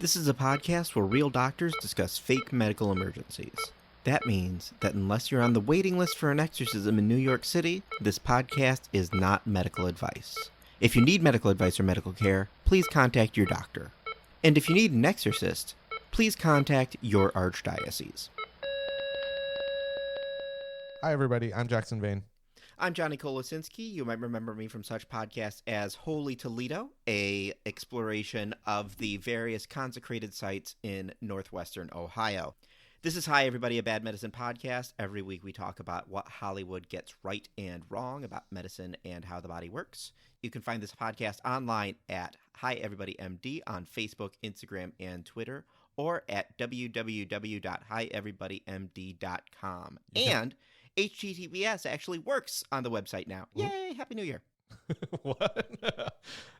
This is a podcast where real doctors discuss fake medical emergencies. That means that unless you're on the waiting list for an exorcism in New York City, this podcast is not medical advice. If you need medical advice or medical care, please contact your doctor. And if you need an exorcist, please contact your archdiocese. Hi, everybody. I'm Jackson Vane. I'm Johnny Kolosinski. You might remember me from such podcasts as Holy Toledo, a exploration of the various consecrated sites in northwestern Ohio. This is Hi Everybody, a Bad Medicine podcast. Every week we talk about what Hollywood gets right and wrong about medicine and how the body works. You can find this podcast online at Hi Everybody MD on Facebook, Instagram, and Twitter, or at www.hieverybodymd.com. And HTTPS actually works on the website now. Yay! Happy New Year. What?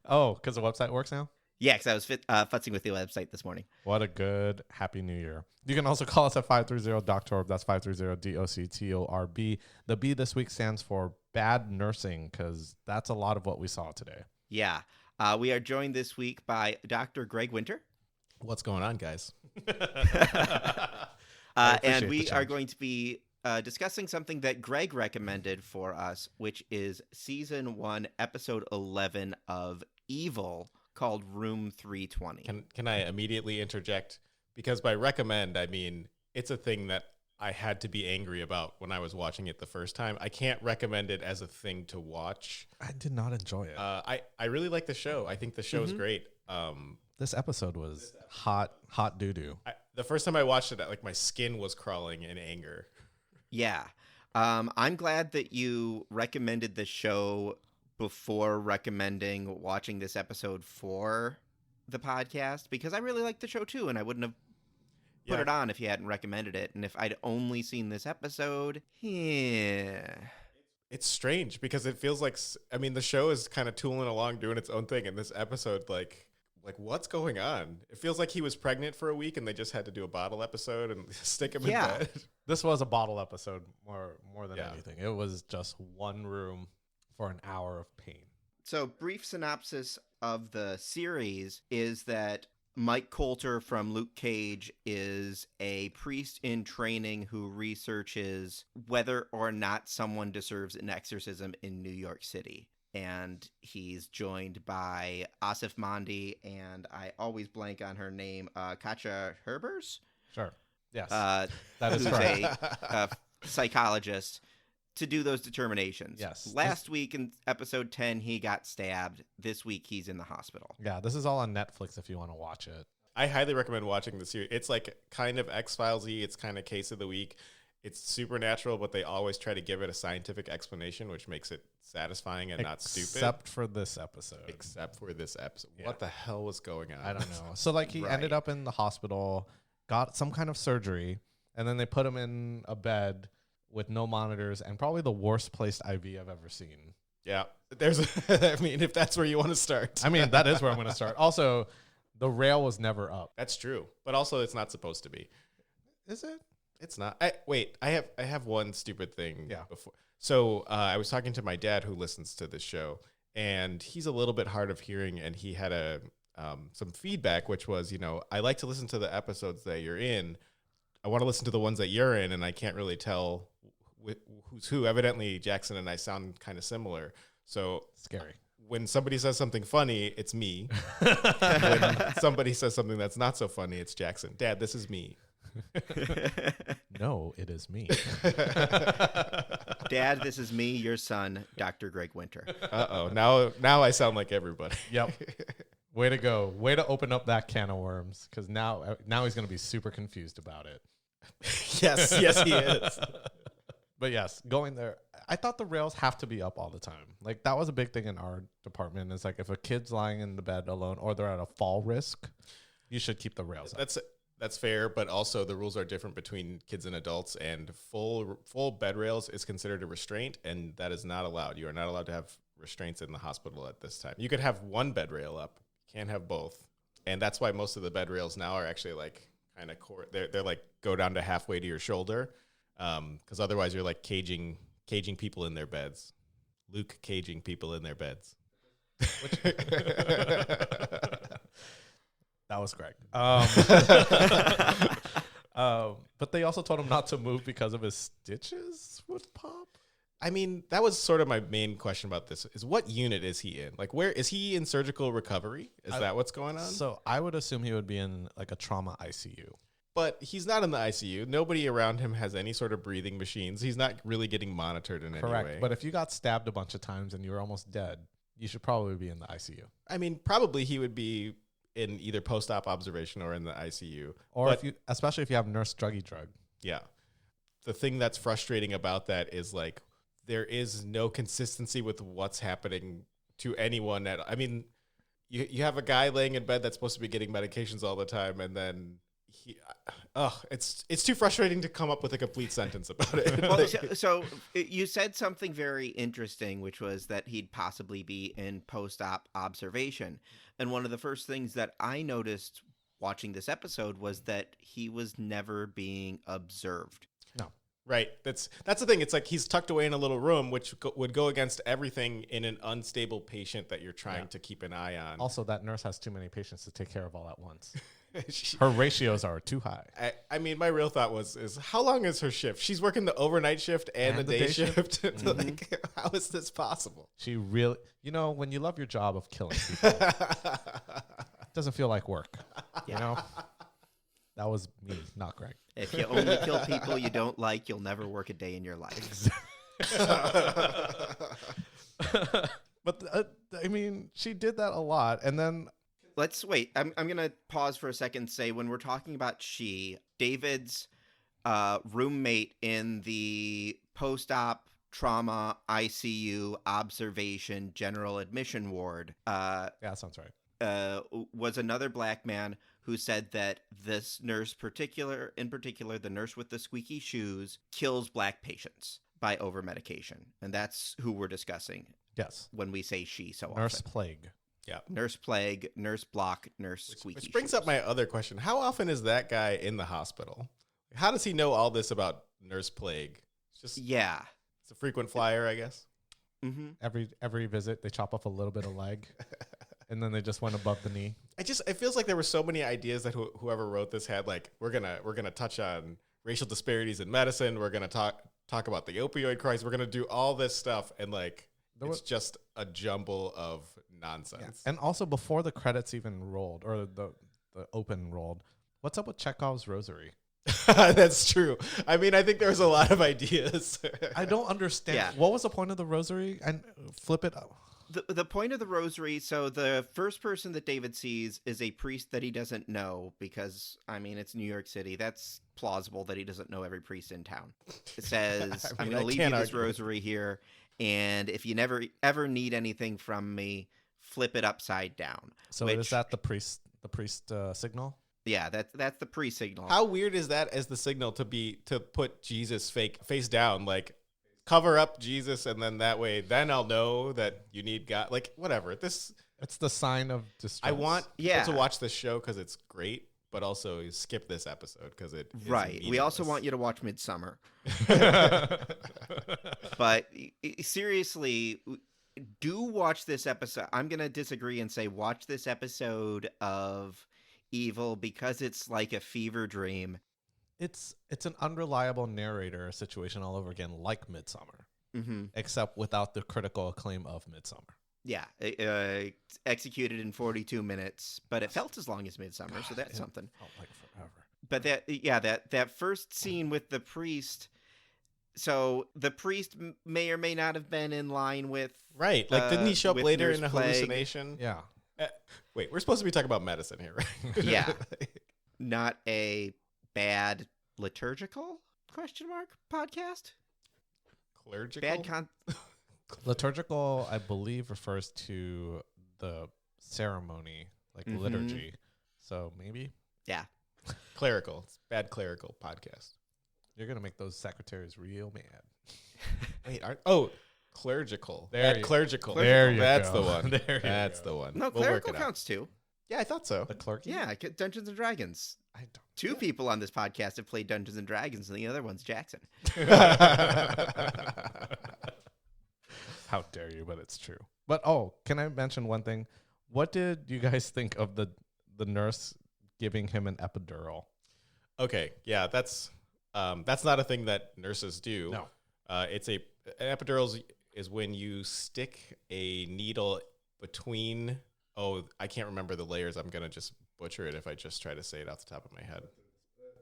Oh, because the website works now? Yeah, because I was futzing with the website this morning. What a good Happy New Year. You can also call us at 530-DOCTORB. That's 530-DOCTORB. The B this week stands for bad nursing, because that's a lot of what we saw today. Yeah. We are joined this week by Dr. Greg Winter. What's going on, guys? And we are going to be discussing something that Greg recommended for us, which is Season 1, Episode 11 of Evil, called Room 320. Can I immediately interject? Because by recommend, I mean, it's a thing that I had to be angry about when I was watching it the first time. I can't recommend it as a thing to watch. I did not enjoy it. I really like the show. I think the show is great. This episode was hot doo-doo. The first time I watched it, like my skin was crawling in anger. Yeah. I'm glad that you recommended the show before recommending watching this episode for the podcast, because I really like the show too, and I wouldn't have put it on if you hadn't recommended it. And if I'd only seen this episode, It's strange because it feels like, I mean, the show is kind of tooling along doing its own thing. And this episode, like what's going on? It feels like he was pregnant for a week and they just had to do a bottle episode and stick him in bed. This was a bottle episode more than anything. It was just one room for an hour of pain. So, brief synopsis of the series is that Mike Coulter from Luke Cage is a priest in training who researches whether or not someone deserves an exorcism in New York City. And he's joined by Asif Mandi, and I always blank on her name, Katja Herbers? Sure. Yes. That is a psychologist, to do those determinations. Yes. Last week in episode 10, he got stabbed. This week, he's in the hospital. Yeah, this is all on Netflix if you want to watch it. I highly recommend watching the series. It's like kind of X-Files-y. It's kind of Case of the Week. It's supernatural, but they always try to give it a scientific explanation, which makes it satisfying and not stupid. Except for this episode. Yeah. What the hell was going on? I don't know. So, like, he ended up in the hospital, got some kind of surgery, and then they put him in a bed with no monitors and probably the worst placed IV I've ever seen. Yeah. I mean, if that's where you want to start. I mean, that is where I'm going to start. Also, the rail was never up. That's true. But also, it's not supposed to be. Is it? It's not. I have one stupid thing. Yeah. Before. So I was talking to my dad who listens to this show, and he's a little bit hard of hearing, and he had some feedback, which was, I like to listen to the episodes that you're in. I want to listen to the ones that you're in, and I can't really tell who's who. Evidently, Jackson and I sound kind of similar. So scary. When somebody says something funny, it's me. When somebody says something that's not so funny, it's Jackson. Dad, this is me. No, it is me. Dad, this is me, your son, Dr. Greg Winter. Uh-oh. Now I sound like everybody. Yep. Way to go. Way to open up that can of worms, because now he's going to be super confused about it. Yes, he is. But yes, going there, I thought the rails have to be up all the time. Like, that was a big thing in our department. It's like, if a kid's lying in the bed alone or they're at a fall risk, you should keep the rails up. That's fair, but also the rules are different between kids and adults, and full bed rails is considered a restraint, and that is not allowed. You are not allowed to have restraints in the hospital at this time. You could have one bed rail up, can't have both, and that's why most of the bed rails now are actually like kind of they're like go down to halfway to your shoulder, because otherwise you're like caging people in their beds. Luke caging people in their beds. That was Greg. But they also told him not to move because of his stitches would pop. I mean, that was sort of my main question about this: is what unit is he in? Like, where is he in surgical recovery? Is that what's going on? So I would assume he would be in like a trauma ICU. But he's not in the ICU. Nobody around him has any sort of breathing machines. He's not really getting monitored in any way. But if you got stabbed a bunch of times and you were almost dead, you should probably be in the ICU. I mean, probably he would be in either post-op observation or in the ICU. Or especially if you have nurse druggy drug. Yeah. The thing that's frustrating about that is like there is no consistency with what's happening to anyone. I mean, you have a guy laying in bed that's supposed to be getting medications all the time, and then it's too frustrating to come up with a complete sentence about it. Well, so you said something very interesting, which was that he'd possibly be in post-op observation. And one of the first things that I noticed watching this episode was that he was never being observed. No. Right. That's the thing. It's like he's tucked away in a little room, which would go against everything in an unstable patient that you're trying to keep an eye on. Also, that nurse has too many patients to take care of all at once. Her ratios are too high. I mean, my real thought is how long is her shift? She's working the overnight shift and the day shift. Mm-hmm. Like, how is this possible? She really, when you love your job of killing people, it doesn't feel like work. You know? That was me, not Greg. If you only kill people you don't like, you'll never work a day in your life. But I mean, she did that a lot, and then let's wait. I'm gonna pause for a second and say when we're talking about David's roommate in the post-op trauma ICU observation general admission ward. Yeah, that sounds right. Was another black man who said that this nurse, in particular, the nurse with the squeaky shoes, kills black patients by over-medication. And that's who we're discussing. Yes. When we say she so Nurse often. Plague. Yeah. Nurse Plague, Nurse Block, Nurse Squeaky Which brings shoes. up my other question. How often is that guy in the hospital? How does he know all this about Nurse Plague? It's a frequent flyer, I guess. Mm-hmm. Every visit, they chop off a little bit of leg. And then they just went above the knee. It feels like there were so many ideas that whoever wrote this had. Like, we're gonna touch on racial disparities in medicine. We're gonna talk about the opioid crisis. We're gonna do all this stuff, and like it's just a jumble of nonsense. Yeah. And also, before the credits even rolled or the open rolled, what's up with Chekhov's rosary? That's true. I mean, I think there was a lot of ideas. I don't understand. Yeah. What was the point of the rosary? And flip it up. The point of the rosary, so the first person that David sees is a priest that he doesn't know because, I mean, it's New York City. That's plausible that he doesn't know every priest in town. It says, I'm going to leave you this rosary here, and if you never ever need anything from me, flip it upside down. So is that the priest signal? Yeah, that's the priest signal. How weird is that as the signal to put Jesus face down, like cover up Jesus, and then that way, then I'll know that you need God. Like, whatever. It's the sign of distress. I want people to watch this show because it's great, but also skip this episode because it is right. We also want you to watch Midsummer. But seriously, do watch this episode. I'm going to disagree and say watch this episode of Evil because it's like a fever dream. It's an unreliable narrator situation all over again, like Midsummer, except without the critical acclaim of Midsummer. Yeah, executed in 42 minutes, but it felt as long as Midsummer, so that's something. Felt like forever. But that first scene with the priest. So the priest may or may not have been in line with right. Like, didn't he show up later Nurse in a Plague? Hallucination? Yeah. Wait, we're supposed to be talking about medicine here, right? Yeah. Not a bad liturgical ? Podcast? Clerical? Liturgical, I believe, refers to the ceremony, like liturgy. So maybe. Yeah. Clerical. It's bad clerical podcast. You're going to make those secretaries real mad. Wait, clerical. Clerical. There you That's go. The one. That's the one. No, we'll clerical counts too. Yeah, I thought so. The clerky? Yeah, Dungeons and Dragons. I don't. Two people on this podcast have played Dungeons and Dragons, and the other one's Jackson. How dare you, but it's true. But, can I mention one thing? What did you guys think of the the nurse giving him an epidural. Okay, yeah, that's not a thing that nurses do. No. An epidural is when you stick a needle between. Oh, I can't remember the layers. I'm gonna just butcher it if I just try to say it off the top of my head.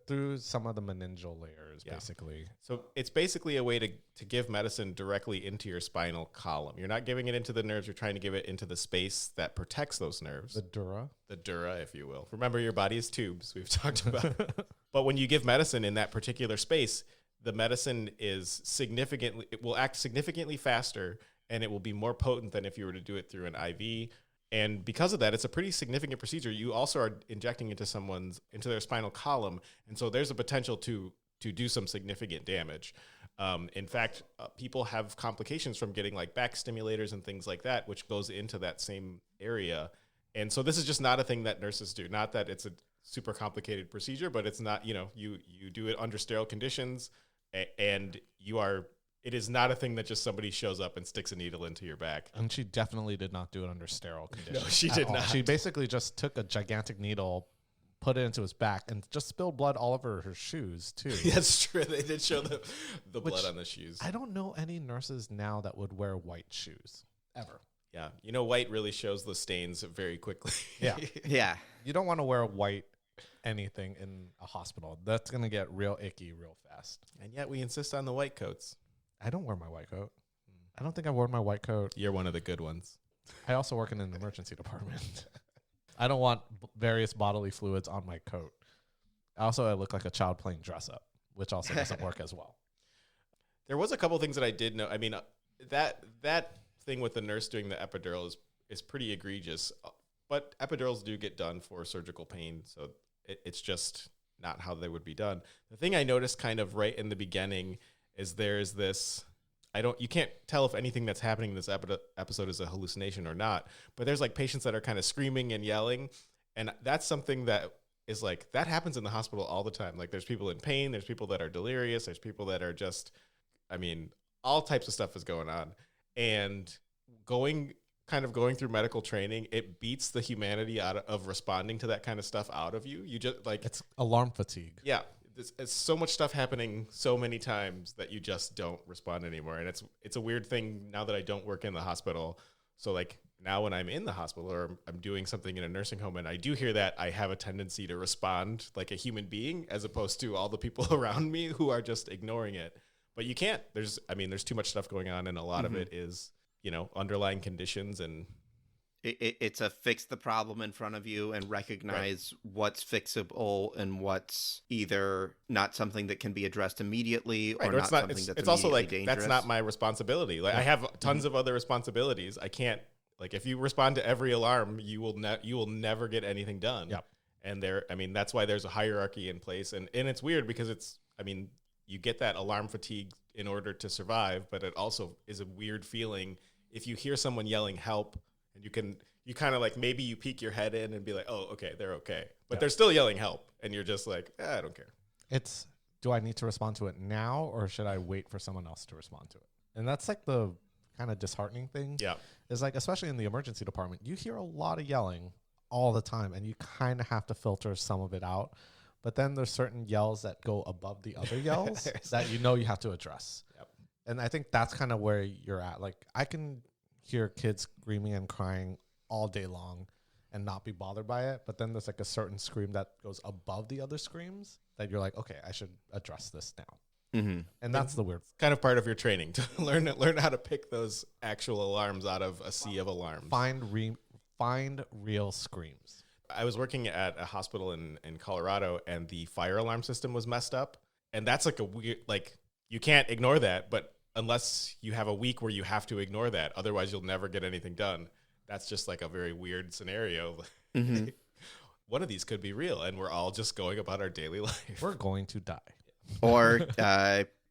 Through some of the meningeal layers, basically. So it's basically a way to give medicine directly into your spinal column. You're not giving it into the nerves. You're trying to give it into the space that protects those nerves. The dura. The dura, if you will. Remember, your body is tubes. We've talked about. But when you give medicine in that particular space, the medicine it will act significantly faster, and it will be more potent than if you were to do it through an IV. And because of that, it's a pretty significant procedure. You also are injecting into their spinal column. And so there's a potential to do some significant damage. In fact, people have complications from getting like back stimulators and things like that, which goes into that same area. And so this is just not a thing that nurses do. Not that it's a super complicated procedure, but it's not, you do it under sterile conditions, and it is not a thing that just somebody shows up and sticks a needle into your back. And she definitely did not do it under sterile conditions. No, she did not. She basically just took a gigantic needle, put it into his back, and just spilled blood all over her shoes, too. That's true. They did show the blood on the shoes. I don't know any nurses now that would wear white shoes, ever. Yeah. White really shows the stains very quickly. Yeah. Yeah. You don't want to wear white anything in a hospital. That's going to get real icky real fast. And yet we insist on the white coats. I don't wear my white coat. I don't think I've worn my white coat. You're one of the good ones. I also work in an emergency department. I don't want various bodily fluids on my coat. Also, I look like a child playing dress up, which also doesn't work as well. There was a couple things that I did know. I mean, that thing with the nurse doing the epidural is pretty egregious. But epidurals do get done for surgical pain, so it's just not how they would be done. The thing I noticed kind of right in the beginning is there's this, you can't tell if anything that's happening in this episode is a hallucination or not, but there's like patients that are kind of screaming and yelling. And that's something that is like, that happens in the hospital all the time. Like there's people in pain, there's people that are delirious, there's people that are just, all types of stuff is going on. And going through medical training, it beats the humanity out of responding to that kind of stuff out of you. You just like, it's alarm fatigue. Yeah. It's so much stuff happening so many times that you just don't respond anymore. And it's a weird thing now that I don't work in the hospital. So like now when I'm in the hospital or I'm doing something in a nursing home and I do hear that, I have a tendency to respond like a human being as opposed to all the people around me who are just ignoring it. But you can't. There's too much stuff going on, and a lot of it is, underlying conditions, and it's a fix the problem in front of you and recognize what's fixable and what's either not something that can be addressed immediately or not something that's it's also like dangerous. That's not my responsibility. Like I have tons of other responsibilities. I can't, like, if you respond to every alarm, you will never get anything done. Yep. And that's why there's a hierarchy in place. And it's weird because you get that alarm fatigue in order to survive, but it also is a weird feeling if you hear someone yelling help. And you kind of like, maybe you peek your head in and be like, oh, okay, they're okay. But they're still yelling help. And you're just like, I don't care. It's, do I need to respond to it now or should I wait for someone else to respond to it? And that's like the kind of disheartening thing. Yeah. Is like, especially in the emergency department, you hear a lot of yelling all the time and you kind of have to filter some of it out. But then there's certain yells that go above the other yells that you have to address. Yep. And I think that's kind of where you're at. Like I can hear kids screaming and crying all day long and not be bothered by it. But then there's like a certain scream that goes above the other screams that you're like, okay, I should address this now. Mm-hmm. And that's the weird. Kind of part of your training to learn how to pick those actual alarms out of a sea of alarms. Find real screams. I was working at a hospital in Colorado and the fire alarm system was messed up. And that's like a weird, like you can't ignore that, but unless you have a week where you have to ignore that, otherwise you'll never get anything done. That's just like a very weird scenario. Mm-hmm. One of these could be real, and we're all just going about our daily life. We're going to die. Or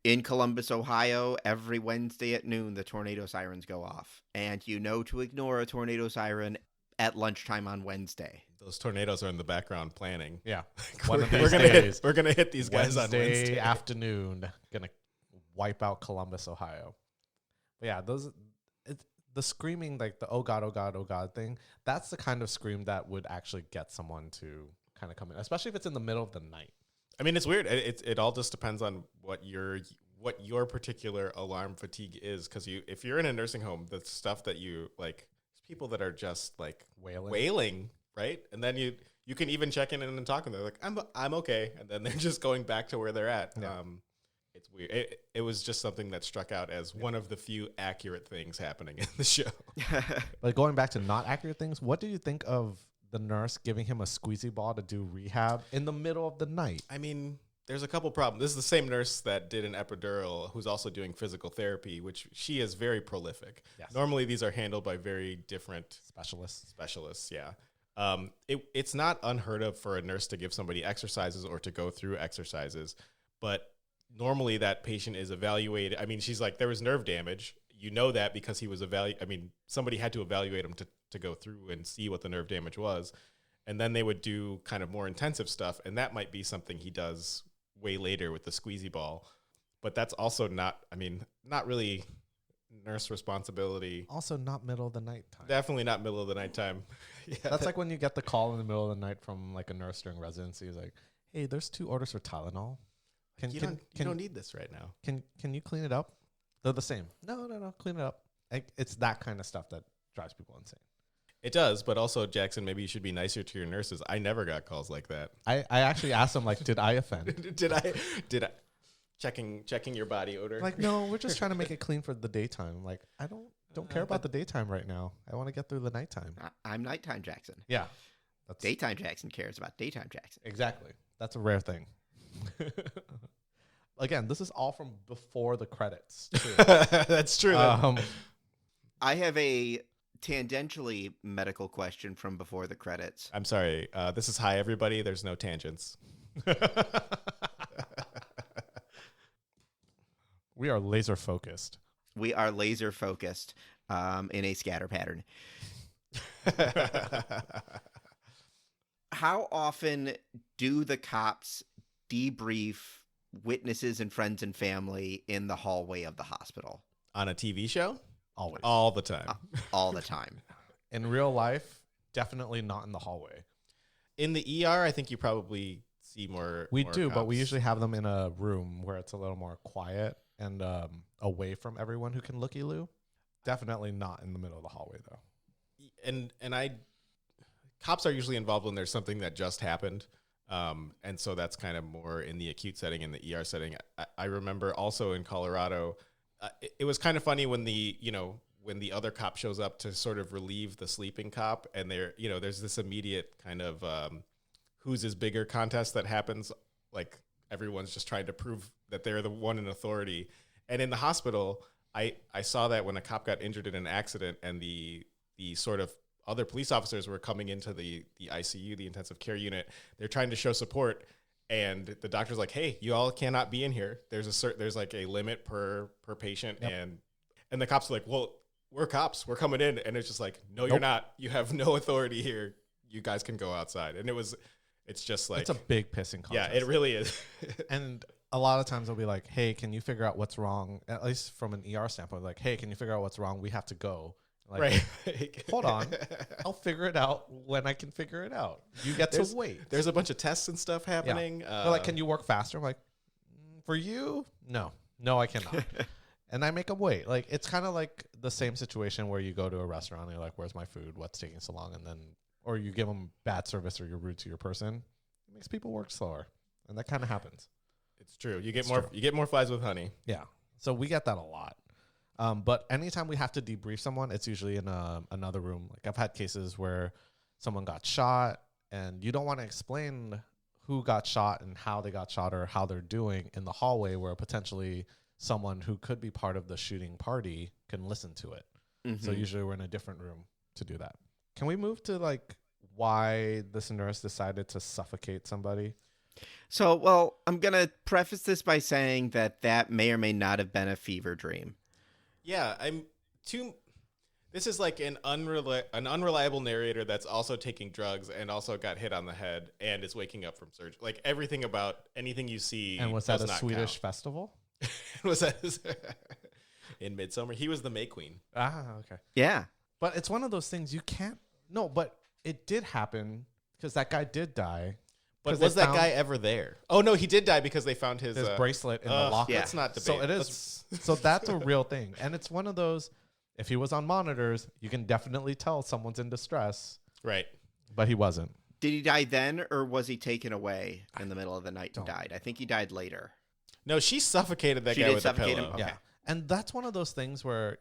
in Columbus, Ohio, every Wednesday at noon, the tornado sirens go off. And to ignore a tornado siren at lunchtime on Wednesday. Those tornadoes are in the background planning. Yeah. We're gonna hit these guys on Wednesday afternoon. Gonna wipe out Columbus, Ohio. But yeah, the screaming, like the oh god, oh god, oh god thing, that's the kind of scream that would actually get someone to kind of come in, especially if it's in the middle of the night. I mean, it's weird. It all just depends on what your particular alarm fatigue is. Because if you're in a nursing home, the stuff that you like, people that are just like wailing, right? And then you can even check in and talk, and they're like, I'm okay, and then they're just going back to where they're at. Yeah. It's weird. It was just something that struck out as one of the few accurate things happening in the show. But going back to not accurate things, what do you think of the nurse giving him a squeezy ball to do rehab in the middle of the night? I mean, there's a couple problems. This is the same nurse that did an epidural who's also doing physical therapy, which she is very prolific. Yes. Normally, these are handled by very different specialists, yeah. It's not unheard of for a nurse to give somebody exercises or to go through exercises, but normally that patient is evaluated. I mean, she's like, there was nerve damage. You know that because he was somebody had to evaluate him to go through and see what the nerve damage was. And then they would do kind of more intensive stuff. And that might be something he does way later with the squeezy ball. But that's also not really nurse responsibility. Also not middle of the night time. Definitely not middle of the night time. Yeah, that's like when you get the call in the middle of the night from like a nurse during residency. He's like, hey, there's 2 orders for Tylenol. You don't need this right now. Can you clean it up? They're the same. No, clean it up. It's that kind of stuff that drives people insane. It does, but also, Jackson, maybe you should be nicer to your nurses. I never got calls like that. I actually asked them, like, did I offend? Did I checking your body odor? Like, no, we're just trying to make it clean for the daytime. Like, I don't care about the daytime right now. I want to get through the nighttime. I'm nighttime Jackson. Yeah. Daytime Jackson cares about daytime Jackson. Exactly. That's a rare thing. Again, this is all from before the credits, too. That's true. I have a tangentially medical question from before the credits. I'm sorry. This is hi, everybody. There's no tangents. We are laser focused. We are laser focused in a scatter pattern. How often do the cops debrief witnesses and friends and family in the hallway of the hospital? On a TV show? Always. All the time. All the time. In real life, definitely not in the hallway. In the ER, I think you probably see more. We more do, cops. But we usually have them in a room where it's a little more quiet and away from everyone who can looky-loo. Definitely not in the middle of the hallway, though. And cops are usually involved when there's something that just happened. And so that's kind of more in the acute setting, in the ER setting. I remember also in Colorado, it was kind of funny when when the other cop shows up to sort of relieve the sleeping cop, and there's this immediate kind of who's is bigger contest that happens. Like everyone's just trying to prove that they're the one in authority. And in the hospital, I saw that when a cop got injured in an accident, and the sort of other police officers were coming into the ICU, the intensive care unit. They're trying to show support, and the doctor's like, "Hey, you all cannot be in here. There's like a limit per patient." Yep. And the cops are like, "Well, we're cops. We're coming in." And it's just like, "No, you're not. You have no authority here. You guys can go outside." And it's just like, it's a big pissing contest. Yeah, it really is. And a lot of times they'll be like, "Hey, can you figure out what's wrong?" At least from an ER standpoint, like, "Hey, can you figure out what's wrong? We have to go." Like, right. Hold on. I'll figure it out when I can figure it out. You get to wait. There's a bunch of tests and stuff happening. Yeah. They're like, "Can you work faster?" I'm like, "For you? No, I cannot." And I make them wait. Like, it's kind of like the same situation where you go to a restaurant and you're like, "Where's my food? What's taking so long?" And then, or you give them bad service or you're rude to your person. It makes people work slower. And that kind of happens. It's true. You get more flies with honey. Yeah. So we get that a lot. But anytime we have to debrief someone, it's usually in another room. Like, I've had cases where someone got shot and you don't want to explain who got shot and how they got shot or how they're doing in the hallway, where potentially someone who could be part of the shooting party can listen to it. Mm-hmm. So usually we're in a different room to do that. Can we move to like why this nurse decided to suffocate somebody? So, well, I'm going to preface this by saying that may or may not have been a fever dream. Yeah, this is like an unreliable narrator that's also taking drugs and also got hit on the head and is waking up from surgery. Like, everything about anything you see. And was that a Swedish festival? Was that? in Midsummer. He was the May Queen. Okay. Yeah. But it's one of those things you can't. No, but it did happen because that guy did die. But was that guy ever there? Oh, no, he did die because they found his bracelet in the locker. Yeah. Let's not debate. So it is. So that's a real thing. And it's one of those, if he was on monitors, you can definitely tell someone's in distress. Right. But he wasn't. Did he die then, or was he taken away in the middle of the night and died? I think he died later. No, she suffocated that guy with a pillow. Okay. Yeah. And that's one of those things where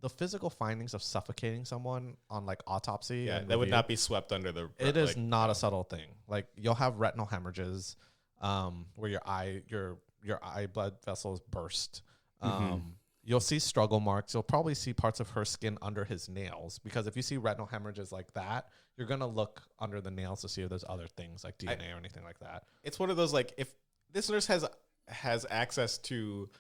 the physical findings of suffocating someone on like autopsy. Yeah, and that would review, not be swept under the. It is not a subtle thing. Like you'll have retinal hemorrhages, where your eye blood vessels burst. You'll see struggle marks. You'll probably see parts of her skin under his nails, because if you see retinal hemorrhages like that, you're gonna look under the nails to see if there's other things like DNA or anything like that. It's one of those, like, if this nurse has access to,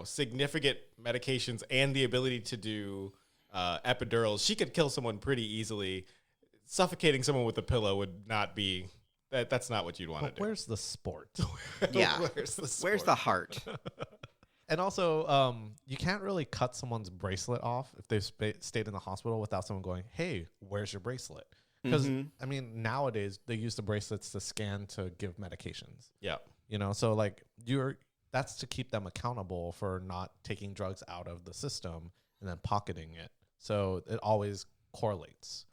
significant medications and the ability to do epidurals, she could kill someone pretty easily. Suffocating someone with a pillow would not be. That's not what you'd want to do. Where's the sport? Yeah. Where's the heart? And also, you can't really cut someone's bracelet off if they've stayed in the hospital without someone going, "Hey, where's your bracelet?" Because I mean, nowadays they use the bracelets to scan to give medications. Yeah. So like that's to keep them accountable for not taking drugs out of the system and then pocketing it. So it always correlates.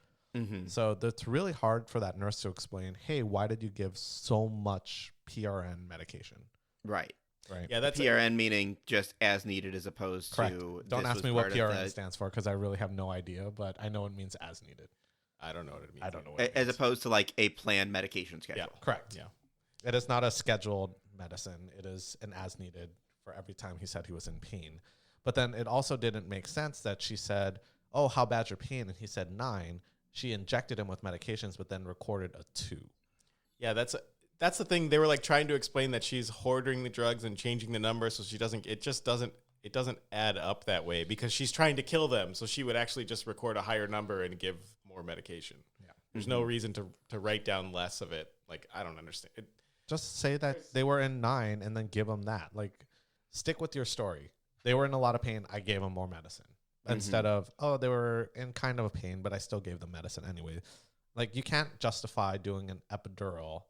So it's really hard for that nurse to explain, "Hey, why did you give so much PRN medication?" Right. Right. Yeah, that's PRN meaning just as needed, as opposed Correct. to. Don't ask me what PRN stands for, because I really have no idea, but I know it means as needed. I don't know what it means. I don't know what it as means. opposed to like a planned medication schedule. Yeah. Correct. Yeah. It is not a scheduled medicine. It is an as needed for every time he said he was in pain. But then it also didn't make sense that she said, "Oh, how bad's your pain?" And he said 9. She injected him with medications, but then recorded a 2. Yeah, that's the thing. They were like trying to explain that she's hoarding the drugs and changing the number, so she doesn't. It just doesn't. It doesn't add up that way, because she's trying to kill them. So she would actually just record a higher number and give more medication. Yeah. There's no reason to write down less of it. Like, I don't understand. Just say that they were in 9 and then give them that. Like, stick with your story. They were in a lot of pain. I gave them more medicine. Instead of, "Oh, they were in kind of a pain, but I still gave them medicine anyway." Like, you can't justify doing an epidural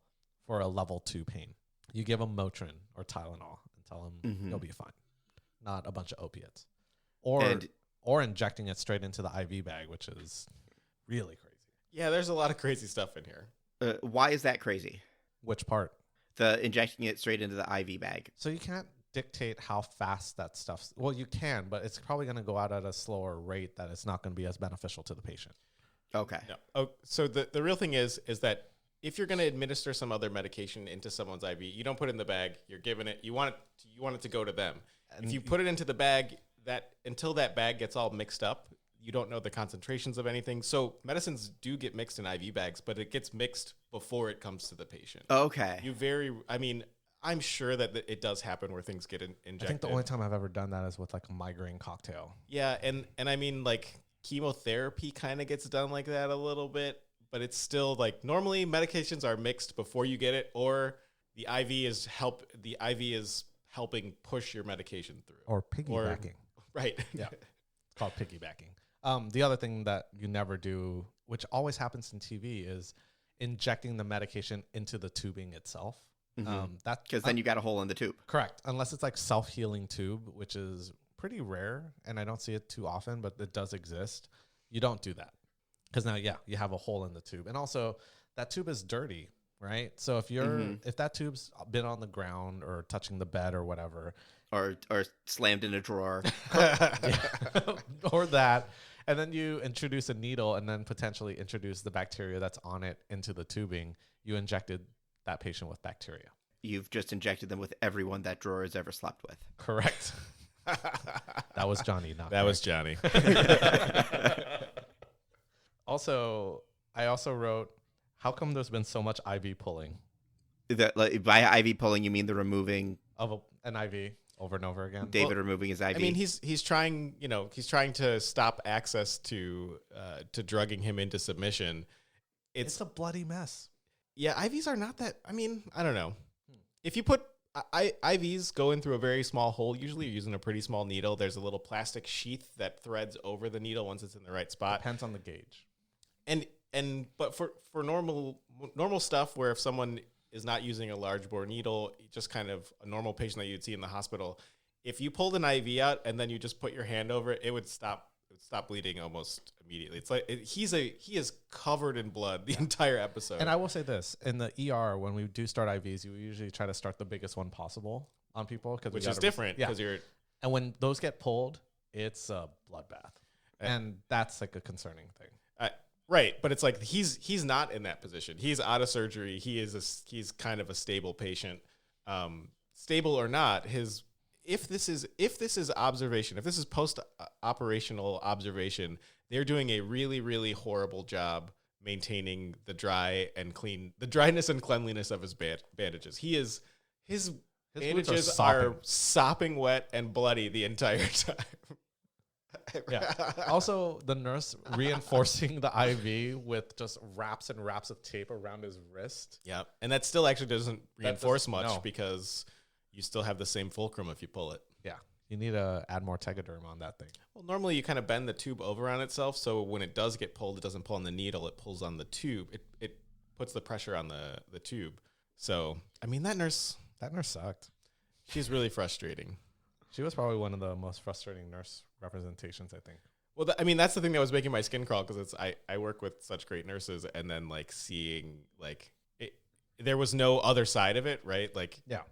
for a level 2 pain. You give them Motrin or Tylenol and tell them you'll be fine. Not a bunch of opiates. Or injecting it straight into the IV bag, which is really crazy. Yeah, there's a lot of crazy stuff in here. Why is that crazy? Which part? The injecting it straight into the IV bag. So you can't dictate how fast that stuff's. Well, you can, but it's probably going to go out at a slower rate that it's not going to be as beneficial to the patient. Okay. No. Oh, so the real thing is that if you're going to administer some other medication into someone's IV, you don't put it in the bag. You're giving it. You want it to go to them. And if you put it into the bag, until that bag gets all mixed up, you don't know the concentrations of anything. So medicines do get mixed in IV bags, but it gets mixed before it comes to the patient. Okay. I'm sure that it does happen where things get injected. I think the only time I've ever done that is with like a migraine cocktail. Yeah, and I mean, like, chemotherapy kind of gets done like that a little bit, but it's still like, normally medications are mixed before you get it, or the IV is helping push your medication through. Or piggybacking. Right. Yeah. It's called piggybacking. The other thing that you never do, which always happens in TV, is injecting the medication into the tubing itself. Because then you got a hole in the tube. Correct. Unless it's like self-healing tube, which is pretty rare, and I don't see it too often, but it does exist. You don't do that. Because now, you have a hole in the tube. And also, that tube is dirty, right? So if that tube's been on the ground or touching the bed or whatever. Or slammed in a drawer. Or that. And then you introduce a needle and then potentially introduce the bacteria that's on it into the tubing. You injected that patient with bacteria. You've just injected them with everyone that drawer has ever slept with. Correct. That was Johnny. That was Johnny. Also, I also wrote, how come there's been so much IV pulling? By IV pulling, you mean the removing of an IV over and over again? David removing his IV. I mean, he's trying to stop access to drugging him into submission. It's a bloody mess. Yeah, IVs are not that. I mean, I don't know. If you put IVs go in through a very small hole. Usually you're using a pretty small needle. There's a little plastic sheath that threads over the needle once it's in the right spot. Depends on the gauge. But for normal stuff where if someone is not using a large bore needle, just kind of a normal patient that you'd see in the hospital, if you pulled an IV out and then you just put your hand over it, it would stop bleeding almost immediately. It's like he is covered in blood the entire episode. And I will say this, in the ER, when we do start IVs, you usually try to start the biggest one possible on people. Which is different because you're... And when those get pulled, it's a bloodbath. And that's like a concerning thing. Right, but it's like he's not in that position. He's out of surgery. He's kind of a stable patient. Stable or not, if this is observation, if this is post-operational observation, they're doing a really, really horrible job maintaining the dryness and cleanliness of his bandages. His bandages are sopping wet and bloody the entire time. Yeah. Also, the nurse reinforcing the IV with just wraps and wraps of tape around his wrist. Yeah, and that still actually doesn't reinforce much because you still have the same fulcrum if you pull it. Yeah, you need to add more tegaderm on that thing. Well, normally you kind of bend the tube over on itself, so when it does get pulled, it doesn't pull on the needle; it pulls on the tube. It puts the pressure on the tube. So, I mean, that nurse sucked. She's really frustrating. She was probably one of the most frustrating nurse representations, I think. Well, that's the thing that was making my skin crawl, because I work with such great nurses, and then like seeing like there was no other side of it, right? Like, yeah,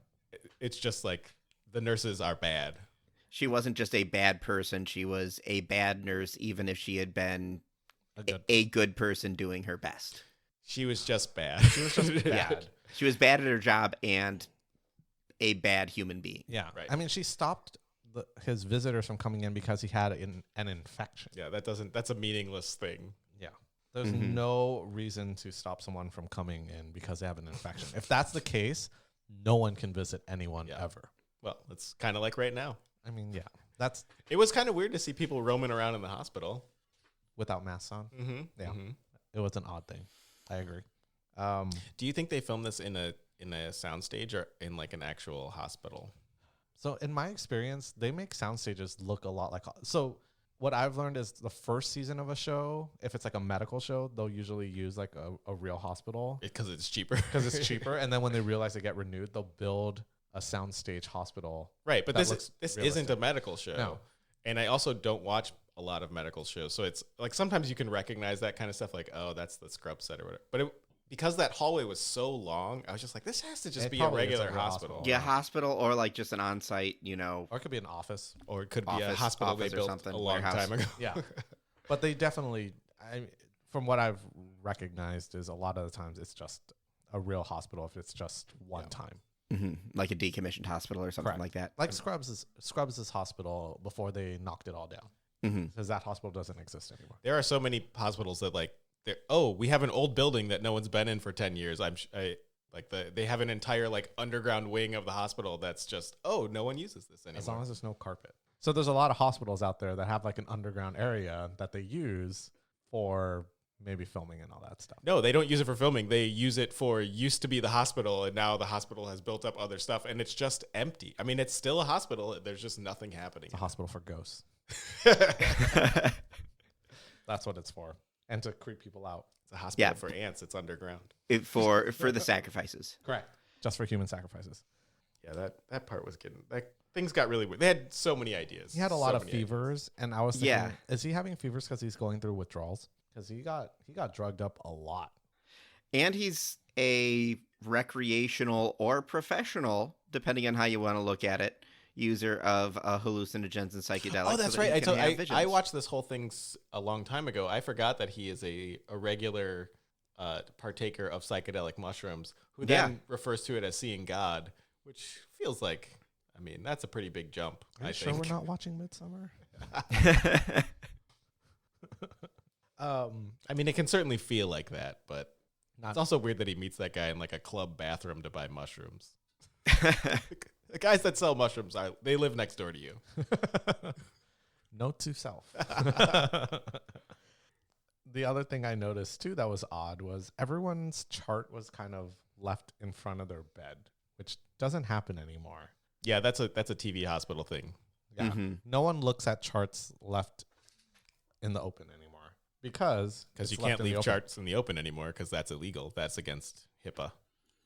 it's just like the nurses are bad. She wasn't just a bad person; she was a bad nurse, even if she had been a good person doing her best. She was just bad. She was just bad. Yeah. She was bad at her job and a bad human being. Yeah, right. I mean, she stopped his visitors from coming in because he had an infection. Yeah, that's a meaningless thing. Yeah, there's no reason to stop someone from coming in because they have an infection. If that's the case, no one can visit anyone ever. Well, it's kind of like right now. I mean, yeah, it was kind of weird to see people roaming around in the hospital without masks on. Mm-hmm. Yeah, mm-hmm. It was an odd thing. I agree. Do you think they filmed this in a soundstage or in like an actual hospital? So in my experience, they make sound stages look a lot like... So what I've learned is the first season of a show, if it's like a medical show, they'll usually use like a real hospital. Because it's cheaper. Because it's cheaper. And then when they realize they get renewed, they'll build a soundstage hospital. Right, but this isn't a medical show. No. And I also don't watch a lot of medical shows. So it's like sometimes you can recognize that kind of stuff like, oh, that's the scrub set or whatever. But because that hallway was so long, I was just like, this has to just be a regular hospital. Yeah, hospital or like just an on-site, Or it could be an office. Or it could be a hospital they built a long time ago. Yeah. But they definitely, from what I've recognized, is a lot of the times it's just a real hospital if it's just one time. Mm-hmm. Like a decommissioned hospital or something like that. Like Scrubs' hospital before they knocked it all down. Because that hospital doesn't exist anymore. There are so many hospitals that like, we have an old building that no one's been in for 10 years. They have an entire like underground wing of the hospital that's just, no one uses this anymore. As long as there's no carpet. So there's a lot of hospitals out there that have like an underground area that they use for maybe filming and all that stuff. No, they don't use it for filming. They use it for used to be the hospital, and now the hospital has built up other stuff, and it's just empty. I mean, it's still a hospital. There's just nothing happening. It's a hospital for ghosts. That's what it's for. And to creep people out. It's a hospital for ants. It's underground. For the sacrifices. Correct. Just for human sacrifices. Yeah, that part was getting... things got really weird. They had so many ideas. He had a lot of fevers, and I was thinking, is he having fevers because he's going through withdrawals? Because he got drugged up a lot. And he's a recreational or professional, depending on how you want to look at it, user of hallucinogens and psychedelics. Oh, that's right. I watched this whole thing a long time ago. I forgot that he is a regular partaker of psychedelic mushrooms, who then refers to it as seeing God, which feels like, I mean, that's a pretty big jump. Are you sure we're not watching Midsummer? I mean, it can certainly feel like that, but it's also weird that he meets that guy in like a club bathroom to buy mushrooms. The guys that sell mushrooms, they live next door to you. Note to self. The other thing I noticed too that was odd was everyone's chart was kind of left in front of their bed, which doesn't happen anymore. Yeah, that's a TV hospital thing. Yeah. No one looks at charts left in the open anymore because you can't leave charts in the open anymore because that's illegal. That's against HIPAA,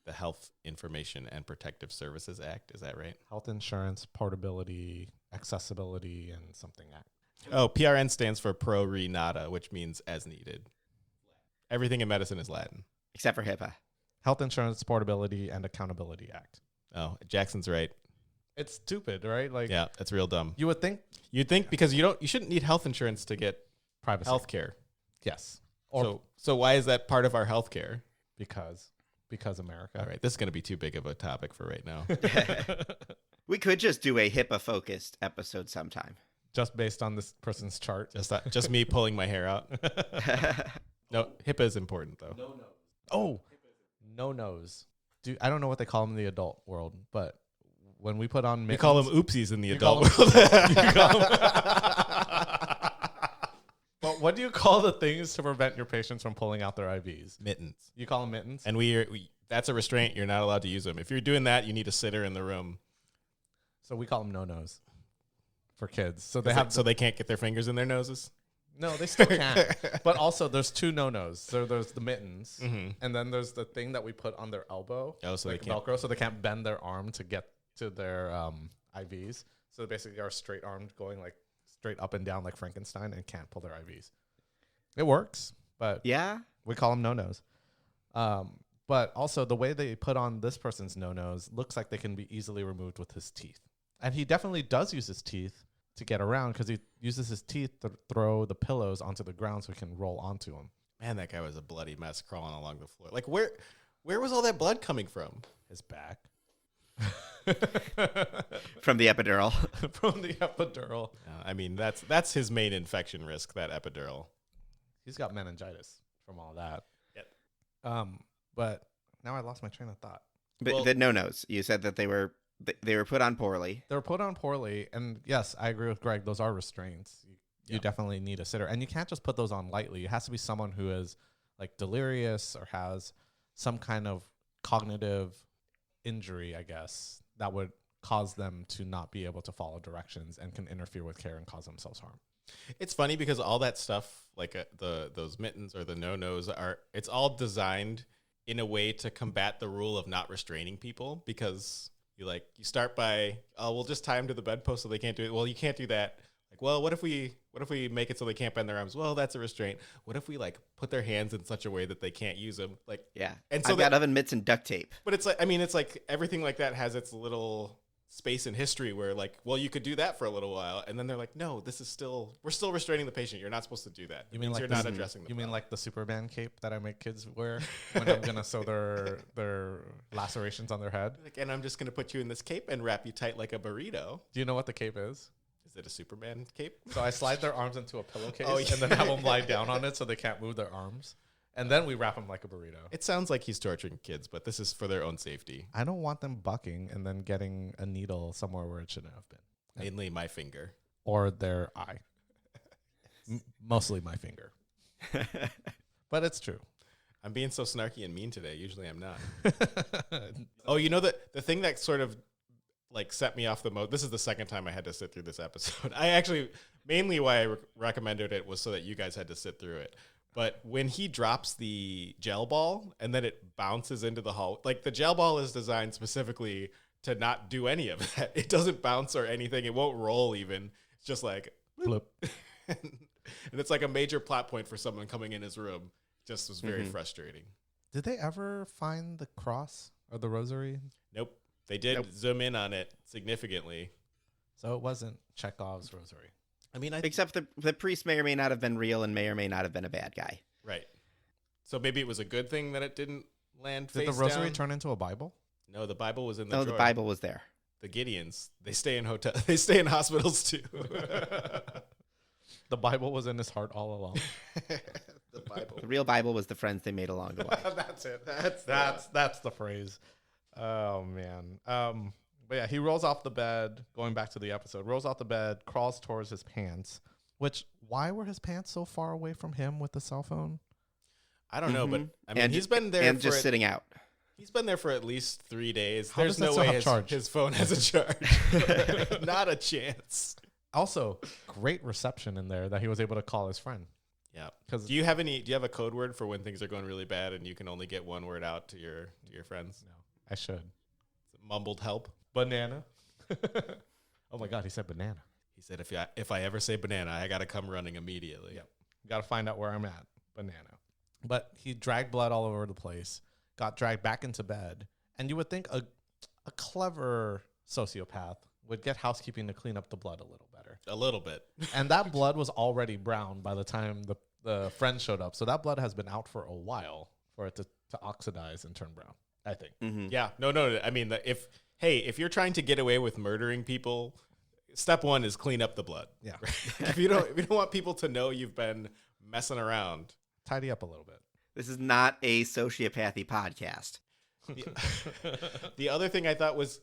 the Health Information and Protective Services Act. Is that right? Health Insurance, Portability, Accessibility, and something act. Oh, PRN stands for pro re nata, which means as needed. Everything in medicine is Latin. Except for HIPAA. Health Insurance, Portability, and Accountability Act. Oh, Jackson's right. It's stupid, right? Like, Yeah, that's real dumb. you would think You'd think because you shouldn't need health insurance to get privacy. health care. Yes. So why is that part of our health care? Because America. All right, this is going to be too big of a topic for right now. We could just do a HIPAA-focused episode sometime. Just based on this person's chart. Just me pulling my hair out. No, HIPAA is important though. No nose. I don't know what they call them in the adult world, but when we put on We mittens, call them oopsies in the You adult call world. But what do you call the things to prevent your patients from pulling out their IVs? Mittens. You call them mittens? And we that's a restraint. You're not allowed to use them. If you're doing that, you need a sitter in the room. So we call them no-nos for kids. So They can't get their fingers in their noses. No, they still can. But also, there's two no-nos. So there's the mittens, Mm-hmm. and then there's the thing that we put on their elbow, Oh, so like they can't. Velcro, so they can't bend their arm to get to their IVs. So they basically are straight-armed, going like straight up and down like Frankenstein, and can't pull their IVs. It works, but Yeah? we call them no-nos. But also, the way they put on this person's no-nos looks like they can be easily removed with his teeth. And he definitely does use his teeth to get around because he uses his teeth to throw the pillows onto the ground so he can roll onto them. Man, that guy was a bloody mess crawling along the floor. Like where was all that blood coming from? His back. From the epidural. From the epidural. I mean, that's his main infection risk, that epidural. He's got meningitis from all that. Yep. But now I lost my train of thought. But the no-nos. You said that they were put on poorly. They were put on poorly, and yes, I agree with Greg. Those are restraints. You definitely need a sitter, and you can't just put those on lightly. It has to be someone who is like delirious or has some kind of cognitive injury, I guess, that would cause them to not be able to follow directions and can interfere with care and cause themselves harm. It's funny because all that stuff, like those mittens or the no-nos, it's all designed in a way to combat the rule of not restraining people, because you start by, we'll just tie them to the bedpost so they can't do it. Well, you can't do that. Like, well, what if we make it so they can't bend their arms? Well, that's a restraint. What if we like put their hands in such a way that they can't use them? Like, Yeah. And so I've got oven mitts and duct tape. but it's like, I mean, it's like everything like that has its little space in history where like, well, you could do that for a little while, and then they're like, no, we're still restraining the patient. You're not supposed to do that. You mean like you're this- not addressing the You mean problem. like the Superman cape that I make kids wear when I'm gonna sew their lacerations on their head? Like, and I'm just gonna put you in this cape and wrap you tight like a burrito. Do you know what the cape is? Is it a Superman cape? So I slide their arms into a pillowcase Oh, and then have them lie down on it so they can't move their arms. And then we wrap them like a burrito. It sounds like he's torturing kids, but this is for their own safety. I don't want them bucking and then getting a needle somewhere where it shouldn't have been. Mainly my finger. Or their eye. Mostly my finger. But it's true. I'm being so snarky and mean today. Usually I'm not. Oh, you know the thing that sort of like set me off the most. This is the second time I had to sit through this episode. I actually, mainly why I recommended it was so that you guys had to sit through it. But when he drops the gel ball and then it bounces into the hall, like the gel ball is designed specifically to not do any of that. It doesn't bounce or anything. It won't roll even. It's just like, Flip. and it's like a major plot point for someone coming in his room. Just was very frustrating. Did they ever find the cross or the rosary? Nope. They did zoom in on it significantly. So it wasn't Chekhov's rosary. I mean, Except the priest may or may not have been real and may or may not have been a bad guy. right. So maybe it was a good thing that it didn't land Did face the rosary down. turn into a Bible? No, the Bible was in the No, drawer. the Bible was there. The Gideons, they stay in They stay in hospitals too. The Bible was in his heart all along. The Bible. The real Bible was the friends they made along the way. That's it. That's the phrase. Oh man. But yeah, he rolls off the bed, going back to the episode, rolls off the bed, crawls towards his pants, which why were his pants so far away from him with the cell phone? I don't know, but I mean, And he's been there and for just sitting out. He's been there for at least 3 days. How There's does that no still way have charge? his phone has a charge. Not a chance. Also, great reception in there that he was able to call his friend. Yeah. 'Cause- Do you have a code word for when things are going really bad and you can only get one word out to your friends? No, I should. Mumbled help. Banana. Oh my God, he said banana. He said, if I ever say banana, I got to come running immediately. Yep. Got to find out where I'm at. Banana. But he dragged blood all over the place, got dragged back into bed. And you would think a clever sociopath would get housekeeping to clean up the blood a little better. A little bit. And that blood was already brown by the time the friend showed up. So that blood has been out for a while for it to oxidize and turn brown, I think. Mm-hmm. Yeah. No. I mean, if you're trying to get away with murdering people, step one is clean up the blood. Yeah. if you don't want people to know you've been messing around, Tidy up a little bit. This is not a sociopathy podcast. The other thing I thought was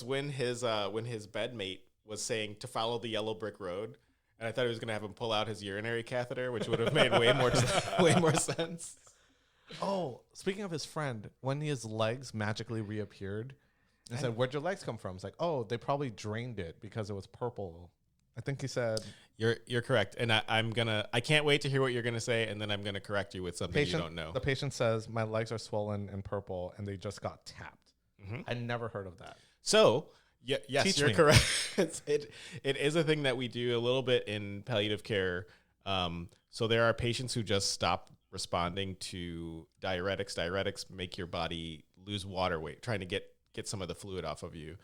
when his bedmate was saying to follow the yellow brick road, and I thought he was going to have him pull out his urinary catheter, which would have made way more sense. Oh, speaking of his friend, when his legs magically reappeared, I said, "Where'd your legs come from?" It's like, "Oh, they probably drained it because it was purple." I think he said, You're correct, and I can't wait to hear what you're gonna say, and then I'm gonna correct you with something you don't know. The patient says, "My legs are swollen and purple, and they just got tapped." Mhm. I never heard of that. So yes, Teach you're me. correct. It is a thing that we do a little bit in palliative care. So there are patients who just stop responding to diuretics. Diuretics make your body lose water weight, trying to get some of the fluid off of you,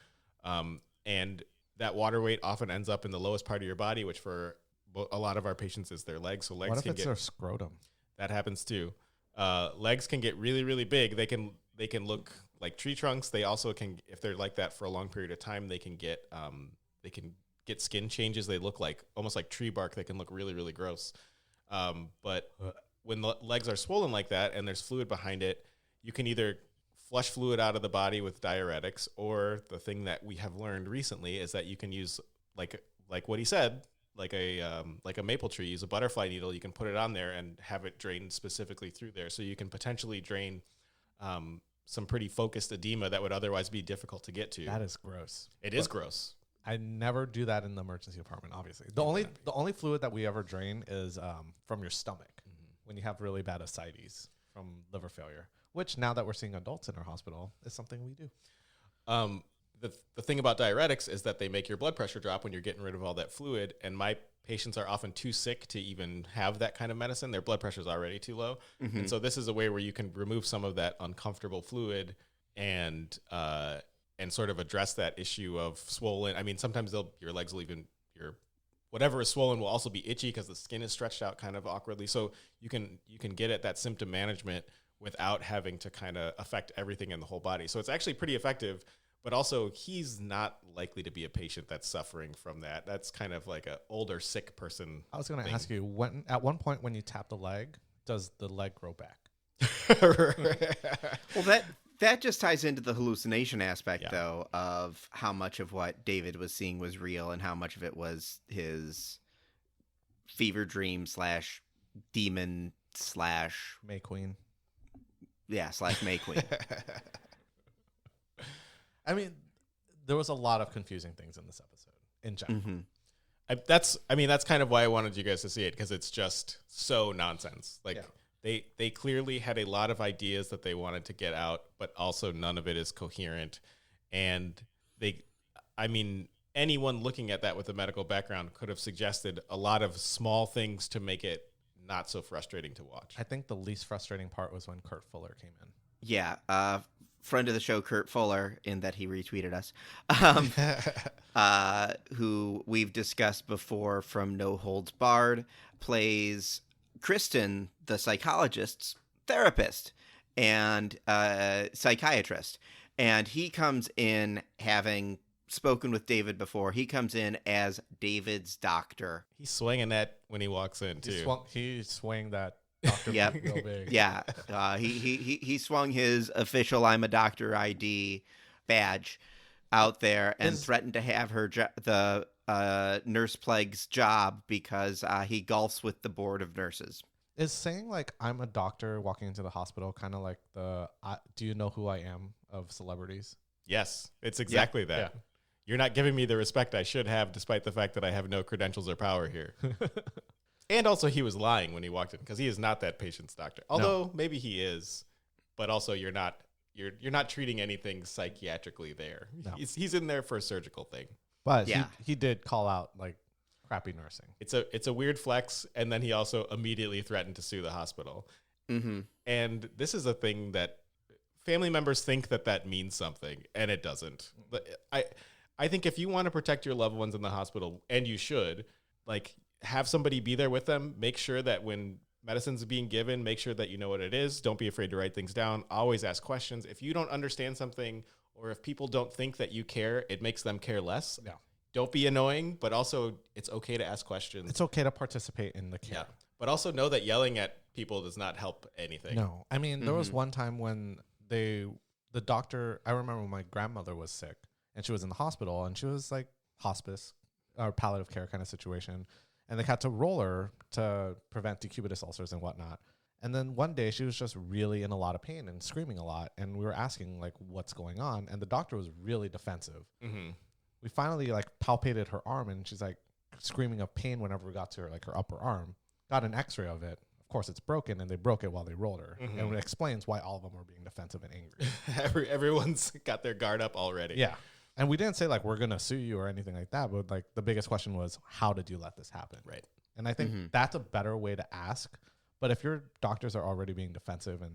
and that water weight often ends up in the lowest part of your body, which for a lot of our patients is their legs. So legs What if can it's get their scrotum? that happens too. Legs can get really, really big. They can look like tree trunks. They also can, if they're like that for a long period of time, they can get skin changes. They look like almost like tree bark. They can look really, really gross. But when the legs are swollen like that and there's fluid behind it, you can either flush fluid out of the body with diuretics, or the thing that we have learned recently is that you can use like what he said, like a maple tree, use a butterfly needle. You can put it on there and have it drain specifically through there. So you can potentially drain some pretty focused edema that would otherwise be difficult to get to. That is gross. It is gross. I never do that in the emergency department. Obviously, the only fluid that we ever drain is from your stomach when you have really bad ascites from liver failure. Which, now that we're seeing adults in our hospital, is something we do. The thing about diuretics is that they make your blood pressure drop when you're getting rid of all that fluid. And my patients are often too sick to even have that kind of medicine. Their blood pressure is already too low. Mm-hmm. And so this is a way where you can remove some of that uncomfortable fluid and sort of address that issue of swollen. I mean, sometimes your legs will even, whatever is swollen will also be itchy because the skin is stretched out kind of awkwardly. So you can get at that symptom management without having to kind of affect everything in the whole body. So it's actually pretty effective, but also he's not likely to be a patient that's suffering from that. That's kind of like an older, sick person. I was going to ask you, at one point when you tap the leg, does the leg grow back? Well, that just ties into the hallucination aspect, though, of how much of what David was seeing was real and how much of it was his fever dream / demon / May Queen. Yeah, / May Queen. I mean, there was a lot of confusing things in this episode in general. Mm-hmm. That's kind of why I wanted you guys to see it, because it's just so nonsense. Like they clearly had a lot of ideas that they wanted to get out, but also none of it is coherent. And anyone looking at that with a medical background could have suggested a lot of small things to make it not so frustrating to watch. I think the least frustrating part was when Kurt Fuller came in. Yeah, friend of the show, Kurt Fuller, in that he retweeted us, who we've discussed before from No Holds Barred, plays Kristen, the psychologist's therapist and psychiatrist. And he comes in, having spoken with David before, he comes in as David's doctor. He's swinging that when he walks in, too. He swung that doctor real big. Yeah. He swung his official I'm a doctor ID badge out there and threatened to have her the nurse plague's job because he golfs with the board of nurses. Is saying like I'm a doctor walking into the hospital kind of like the do you know who I am of celebrities? Yes, it's exactly that. Yeah. You're not giving me the respect I should have, despite the fact that I have no credentials or power here. And also, he was lying when he walked in because he is not that patient's doctor. Although maybe he is, but also you're not treating anything psychiatrically there. No. He's in there for a surgical thing. But he did call out like crappy nursing. It's a weird flex, and then he also immediately threatened to sue the hospital. Mm-hmm. And this is a thing that family members think that means something, and it doesn't. But I think if you want to protect your loved ones in the hospital, and you should, like, have somebody be there with them. Make sure that when medicine's being given, make sure that you know what it is. Don't be afraid to write things down. Always ask questions. If you don't understand something, or if people don't think that you care, it makes them care less. Yeah. Don't be annoying, but also it's okay to ask questions. It's okay to participate in the care. Yeah. But also know that yelling at people does not help anything. No. I mean, there was one time when the doctor, I remember when my grandmother was sick and she was in the hospital and she was like hospice or palliative care kind of situation. And they had to roll her to prevent decubitus ulcers and whatnot. And then one day she was just really in a lot of pain and screaming a lot. And we were asking like, what's going on? And the doctor was really defensive. Mm-hmm. We finally like palpated her arm and she's like screaming of pain whenever we got to her, like her upper arm. Got an x-ray of it. Of course it's broken and they broke it while they rolled her. Mm-hmm. And it explains why all of them were being defensive and angry. Everyone's got their guard up already. Yeah. And we didn't say like, we're going to sue you or anything like that. But like the biggest question was, how did you let this happen? Right. And I think that's a better way to ask. But if your doctors are already being defensive and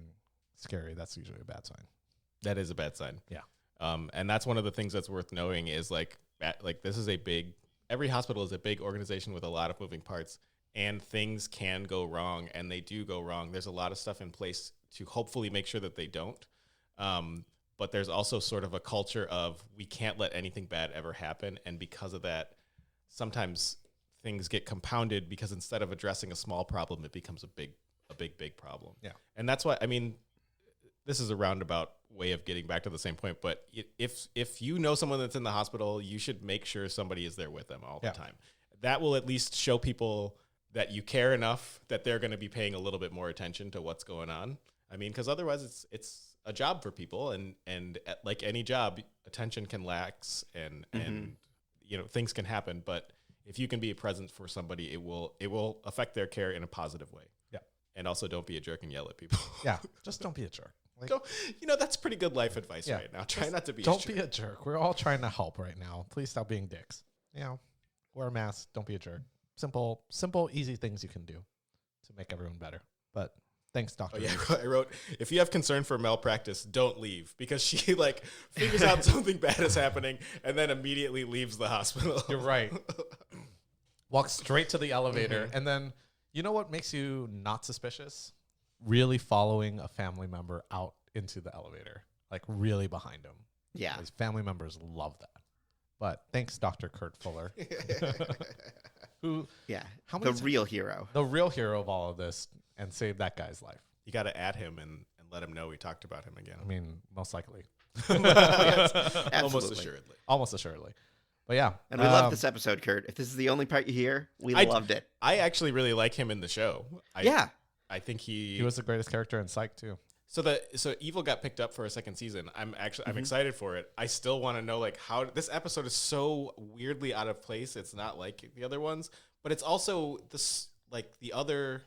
scary, that's usually a bad sign. That is a bad sign. Yeah. And that's one of the things that's worth knowing is like this is every hospital is a big organization with a lot of moving parts, and things can go wrong, and they do go wrong. There's a lot of stuff in place to hopefully make sure that they don't. But there's also sort of a culture of we can't let anything bad ever happen. And because of that, sometimes things get compounded because instead of addressing a small problem, it becomes a big problem. Yeah. And that's why, I mean, this is a roundabout way of getting back to the same point, but if you know someone that's in the hospital, you should make sure somebody is there with them all the time. That will at least show people that you care enough that they're going to be paying a little bit more attention to what's going on. I mean, because otherwise it's a job for people, and like any job, attention can lax and things can happen. But if you can be present for somebody, it will affect their care in a positive way. Yeah. And also don't be a jerk and yell at people. Yeah. Just don't be a jerk. Like, that's pretty good life advice right now. Try not to be Don't be a jerk. We're all trying to help right now. Please stop being dicks. Wear a mask. Don't be a jerk. Simple, easy things you can do to make everyone better. But thanks, doctor. Oh, yeah, I wrote, if you have concern for malpractice, don't leave, because she like figures out something bad is happening and then immediately leaves the hospital. You're right. Walk straight to the elevator. And then, you know what makes you not suspicious? Really following a family member out into the elevator, like really behind them. Yeah. His family members love that. But thanks, Dr. Kurt Fuller. The real hero. The real hero of all of this, and saved that guy's life. You got to add him and let him know we talked about him again. I mean, most likely. Almost assuredly. But yeah. And we love this episode, Kurt. If this is the only part you hear, we loved it. I actually really like him in the show. I think he was the greatest character in Psych too. So Evil got picked up for a second season. I'm excited for it. I still want to know like how this episode is so weirdly out of place. It's not like the other ones, but it's also this like the other.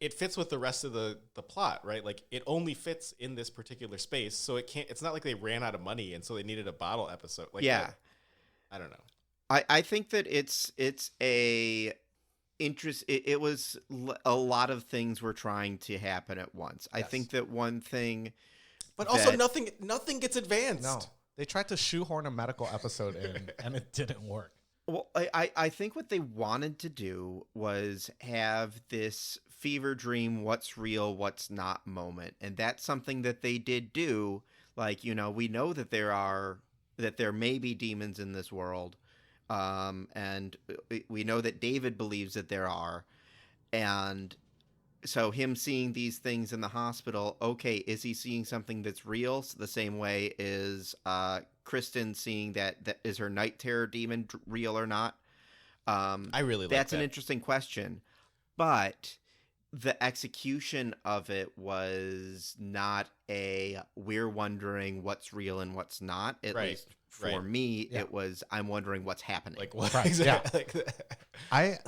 It fits with the rest of the plot, right? Like it only fits in this particular space, so it can't. It's not like they ran out of money and so they needed a bottle episode. Like I don't know. I think that it's a interest. It was a lot of things were trying to happen at once. Yes. I think that one thing, but also nothing gets advanced. No, they tried to shoehorn a medical episode in, and it didn't work. Well, I think what they wanted to do was have this fever dream, what's real, what's not moment, and that's something that they did do. Like, we know that there may be demons in this world. And we know that David believes that there are. And so him seeing these things in the hospital, okay, is he seeing something that's real? So the same way is Kristen seeing that is her night terror demon real or not? I really like that's an interesting question. But the execution of it was not we're wondering what's real and what's not. At Right, least for right. me, Yeah. it was I'm wondering what's happening. Like what Right, exactly? Like I